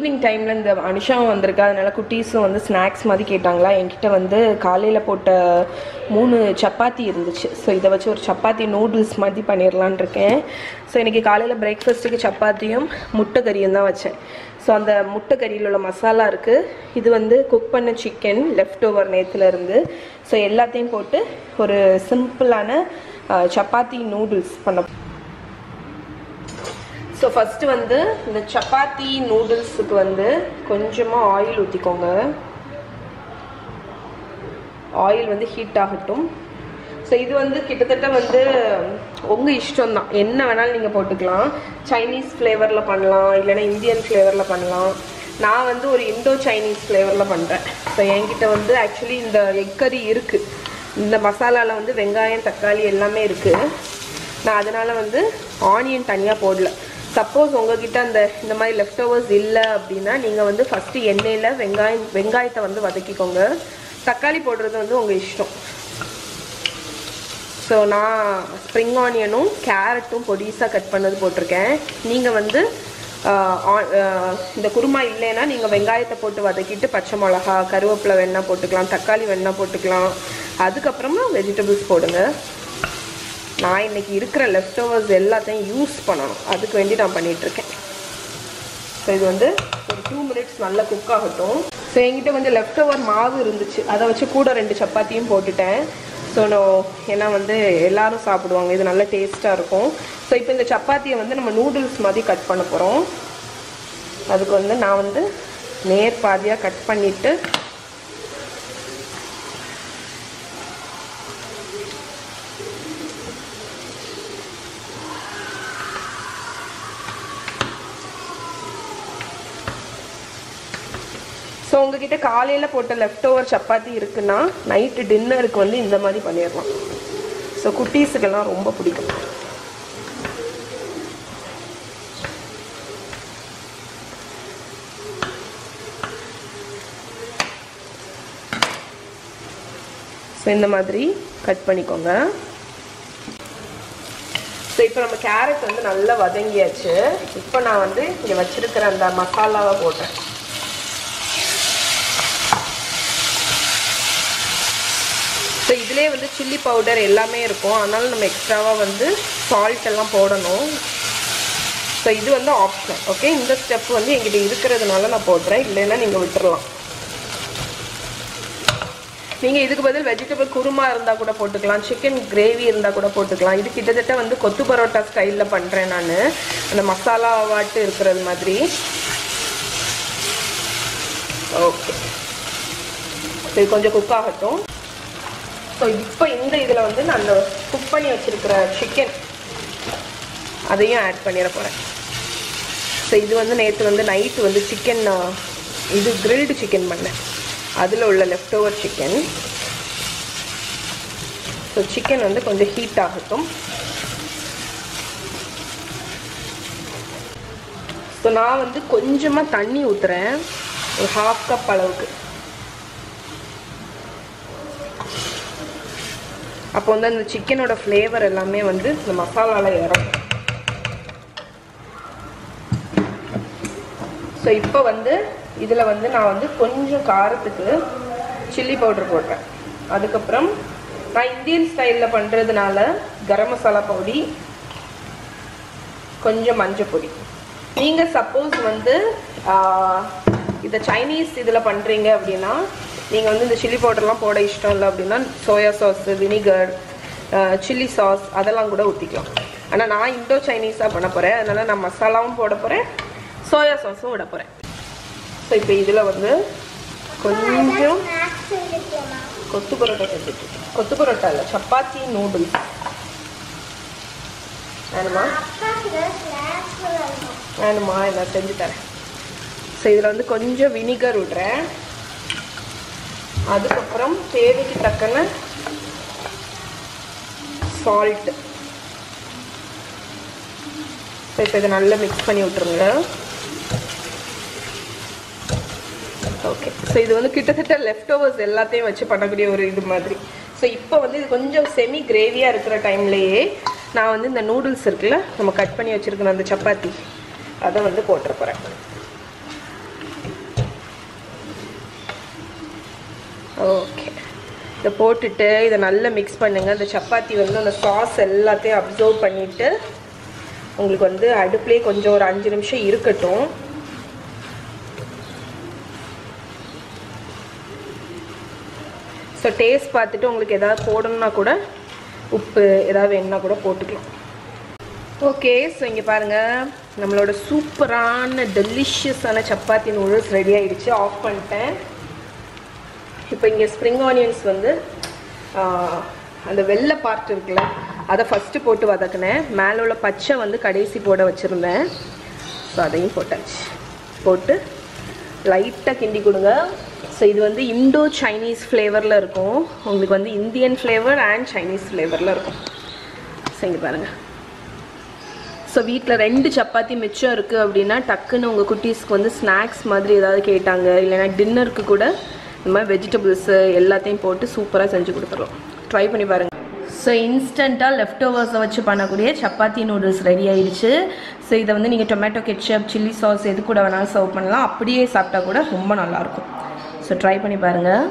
Evening டைமில் இந்த அனிஷாவும் வந்திருக்கா, அதனால குட்டீஸும் வந்து ஸ்நாக்ஸ் மாதிரி கேட்டாங்களா. என்கிட்ட வந்து காலையில் போட்ட 3 சப்பாத்தி இருந்துச்சு. ஸோ இதை வச்சு ஒரு சப்பாத்தி நூடுல்ஸ் மாதிரி பண்ணிடலான் இருக்கேன். ஸோ இன்றைக்கி காலையில் பிரேக்ஃபாஸ்ட்டுக்கு சப்பாத்தியும் முட்டை கறியும் தான் வச்சேன். ஸோ அந்த முட்டை கறியில் உள்ள மசாலா இருக்குது. இது வந்து குக் பண்ண சிக்கன் லெஃப்ட் ஓவர் நேற்றுலேருந்து. ஸோ எல்லாத்தையும் போட்டு ஒரு சிம்பிளான சப்பாத்தி நூடுல்ஸ் பண்ண. ஸோ ஃபஸ்ட்டு வந்து இந்த சப்பாத்தி நூடுல்ஸுக்கு வந்து கொஞ்சமாக ஆயில் ஊற்றிக்கோங்க. ஆயில் வந்து ஹீட் ஆகட்டும். ஸோ இது வந்து கிட்டத்தட்ட வந்து உங்கள் இஷ்டம்தான், என்ன வேணாலும் நீங்கள் போட்டுக்கலாம். சைனீஸ் ஃப்ளேவரில் பண்ணலாம், இல்லைன்னா இந்தியன் ஃப்ளேவரில் பண்ணலாம். நான் வந்து ஒரு இண்டோ சைனீஸ் ஃப்ளேவரில் பண்ணுறேன். ஸோ என்கிட்ட வந்து ஆக்சுவலி இந்த எக் கறி இருக்குது. இந்த மசாலாவில் வந்து வெங்காயம் தக்காளி எல்லாமே இருக்குது. நான் அதனால் வந்து ஆனியன் தனியாக போடல. சப்போஸ் உங்ககிட்ட இந்த மாதிரி லெஃப்ட் ஓவர்ஸ் இல்லை அப்படின்னா நீங்கள் வந்து ஃபஸ்ட்டு எண்ணெயில் வெங்காயத்தை வந்து வதக்கிக்கோங்க. தக்காளி போடுறது வந்து உங்கள் இஷ்டம். ஸோ நான் ஸ்ப்ரிங் ஆனியனும் கேரட்டும் பொடிசாக கட் பண்ணது போட்டிருக்கேன். நீங்கள் வந்து இந்த குருமா இல்லைன்னா நீங்கள் வெங்காயத்தை போட்டு வதக்கிட்டு பச்சை மிளகா கருவேப்பிலை வேணால் போட்டுக்கலாம், தக்காளி வேணால் போட்டுக்கலாம். அதுக்கப்புறமா வெஜிடபிள்ஸ் போடுங்க. நான் இன்றைக்கி இருக்கிற லெஃப்ட் ஓவர்ஸ் எல்லாத்தையும் யூஸ் பண்ணணும், அதுக்கு வேண்டி நான் பண்ணிகிட்ருக்கேன். ஸோ இது வந்து ஒரு 2 மினிட்ஸ் நல்லா குக் ஆகட்டும். ஸோ என்கிட்ட வந்து லெஃப்ட் ஓவர் மாவு இருந்துச்சு, அதை வச்சு கூட 2 சப்பாத்தியும் போட்டுட்டேன். ஸோ ஏன்னா வந்து எல்லோரும் சாப்பிடுவாங்க, இது நல்லா டேஸ்ட்டாக இருக்கும். ஸோ இப்போ இந்த சப்பாத்தியை வந்து நம்ம நூடுல்ஸ் மாதிரி கட் பண்ண போகிறோம். அதுக்கு வந்து நான் வந்து நேர் பாதியாக கட் பண்ணிவிட்டு ஸோ உங்ககிட்ட காலையில் போட்ட லெஃப்ட் ஓவர் சப்பாத்தி இருக்குன்னா நைட்டு டின்னருக்கு வந்து இந்த மாதிரி பண்ணிடலாம். ஸோ குட்டீஸுக்கெல்லாம் ரொம்ப பிடிக்கும். ஸோ இந்த மாதிரி கட் பண்ணிக்கோங்க. ஸோ இப்போ நம்ம கேரட் வந்து நல்லா வதங்கியாச்சு. இப்போ நான் வந்து இங்கே வச்சுருக்கிற அந்த மசாலாவை போட்டேன். ஸோ இதிலே வந்து சில்லி பவுடர் எல்லாமே இருக்கும், அதனால நம்ம எக்ஸ்ட்ராவாக வந்து சால்ட் எல்லாம் போடணும். ஸோ இது வந்து ஆப்ஷன். ஓகே, இந்த ஸ்டெப் வந்து எங்கிட்ட இருக்கிறதுனால நான் போடுறேன், இல்லைன்னா நீங்கள் விட்டுறலாம். நீங்கள் இதுக்கு பதில் வெஜிடபிள் குருமா இருந்தால் கூட போட்டுக்கலாம், சிக்கன் கிரேவி இருந்தால் கூட போட்டுக்கலாம். இது கிட்டத்தட்ட வந்து கொத்து பரோட்டா ஸ்டைலில் பண்ணுறேன் நான், அந்த மசாலா வாட்டு இருக்கிறது மாதிரி. ஓகே, இது கொஞ்சம் குக் ஆகட்டும். ஸோ இப்போ இந்த இதில் வந்து நான் அந்த குக் பண்ணி வச்சுருக்கிற சிக்கன் அதையும் ஆட் பண்ணிட போகிறேன். ஸோ இது வந்து நேற்று வந்து நைட்டு வந்து சிக்கன் இது கிரில்டு சிக்கன் பண்ணேன், அதில் உள்ள left over chicken. So chicken வந்து கொஞ்சம் ஹீட் ஆகட்டும். ஸோ நான் வந்து கொஞ்சமாக தண்ணி ஊற்றுறேன், ஒரு 1/2 கப் அளவுக்கு. அப்போ வந்து அந்த சிக்கனோட ஃப்ளேவர் எல்லாமே வந்து இந்த மசாலாவில் இறங்கும். ஸோ இப்போ வந்து இதில் வந்து நான் வந்து கொஞ்சம் காரத்துக்கு சில்லி பவுடர் போடுறேன். அதுக்கப்புறம் நான் இந்தியன் ஸ்டைலில் பண்ணுறதுனால கரம் மசாலா பொடி, கொஞ்சம் மஞ்சள் பொடி. நீங்கள் சப்போஸ் வந்து இதை சைனீஸ் இதில் பண்ணுறீங்க அப்படின்னா நீங்கள் வந்து இந்த சில்லி பவுடர்லாம் போட இஷ்டம் இல்லை அப்படின்னா soya sauce, vinegar, chilli sauce அதெல்லாம் கூட ஊற்றிக்கலாம். ஆனால் நான் இண்டோ சைனீஸாக பண்ண போகிறேன், அதனால் நான் மசாலாவும் போட போகிறேன், சோயா சாஸும் விட போகிறேன். ஸோ இப்போ இதில் வந்து கொஞ்சம் கொத்து பரோட்டா செஞ்சுட்டு, கொத்து பரோட்டா இல்லை சப்பாத்தி நூடுல்ஸ் வேணுமா வேணுமா நான் செஞ்சு தரேன். ஸோ இதில் வந்து கொஞ்சம் வினிகர் விடுறேன். அதுக்கப்புறம் தேவைக்கு தக்கன சால்ட்டு. ஸோ இப்போ இதை நல்லா மிக்ஸ் பண்ணி விட்டுருங்க. ஓகே, ஸோ இது வந்து கிட்டத்தட்ட லெஃப்ட் ஓவர்ஸ் எல்லாத்தையும் வச்சு பண்ணக்கூடிய ஒரு இது மாதிரி. ஸோ இப்போ வந்து இது கொஞ்சம் செமி கிரேவியாக இருக்கிற டைம்லேயே நான் வந்து இந்த நூடுல்ஸ் இருக்குல்ல, நம்ம கட் பண்ணி வச்சுருக்கிற அந்த சப்பாத்தி அதை வந்து போட்டுற போகிறேன். ஓகே, இதை போட்டுட்டு இதை நல்லா மிக்ஸ் பண்ணுங்கள். அந்த சப்பாத்தி வந்து அந்த சாஸ் எல்லாத்தையும் அப்சர்வ் பண்ணிவிட்டு உங்களுக்கு வந்து அடுப்புலேயே கொஞ்சம் ஒரு 5 நிமிஷம் இருக்கட்டும். ஸோ டேஸ்ட் பார்த்துட்டு உங்களுக்கு எதாவது போடணுன்னா கூட உப்பு ஏதாவது வேணுன்னா கூட போட்டுக்கலாம். ஓகே, ஸோ இங்கே பாருங்கள், நம்மளோட சூப்பரான டெலிஷியஸான சப்பாத்தி நூடுல்ஸ் ரெடி ஆகிடுச்சு. ஆஃப் பண்ணிட்டேன். இப்போ இங்கே ஸ்ப்ரிங் ஆனியன்ஸ் வந்து அந்த வெள்ளை பார்ட் இருக்குல்ல, அதை ஃபஸ்ட்டு போட்டு வதக்கினேன். மேலே உள்ள பச்சை வந்து கடைசி போட வச்சுருந்தேன். ஸோ அதையும் போட்டாச்சு. போட்டு லைட்டாக கிண்டி கொடுங்க. ஸோ இது வந்து இண்டோ சைனீஸ் ஃப்ளேவரில் இருக்கும். உங்களுக்கு வந்து இந்தியன் ஃப்ளேவர் அண்ட் சைனீஸ் ஃப்ளேவரில் இருக்கும். ஸோ இங்கே பாருங்கள். ஸோ வீட்டில் 2 சப்பாத்தி மிச்சம் இருக்குது அப்படின்னா டக்குன்னு உங்கள் குட்டீஸ்க்கு வந்து ஸ்நாக்ஸ் மாதிரி ஏதாவது கேட்டாங்க, இல்லைனா டின்னருக்கு கூட இந்த மாதிரி வெஜிடபிள்ஸு எல்லாத்தையும் போட்டு சூப்பராக செஞ்சு கொடுத்துருவோம். ட்ரை பண்ணி பாருங்கள். ஸோ இன்ஸ்டண்ட்டாக லெஃப்ட் ஓவர்ஸை வச்சு பண்ணக்கூடிய சப்பாத்தி நூடுல்ஸ் ரெடி ஆயிடுச்சு. ஸோ இதை வந்து நீங்கள் டொமேட்டோ கெட்சப், சில்லி சாஸ் எது கூட வேணாலும் சர்வ் பண்ணலாம். அப்படியே சாப்பிட்டா கூட ரொம்ப நல்லாயிருக்கும். ஸோ ட்ரை பண்ணி பாருங்கள்.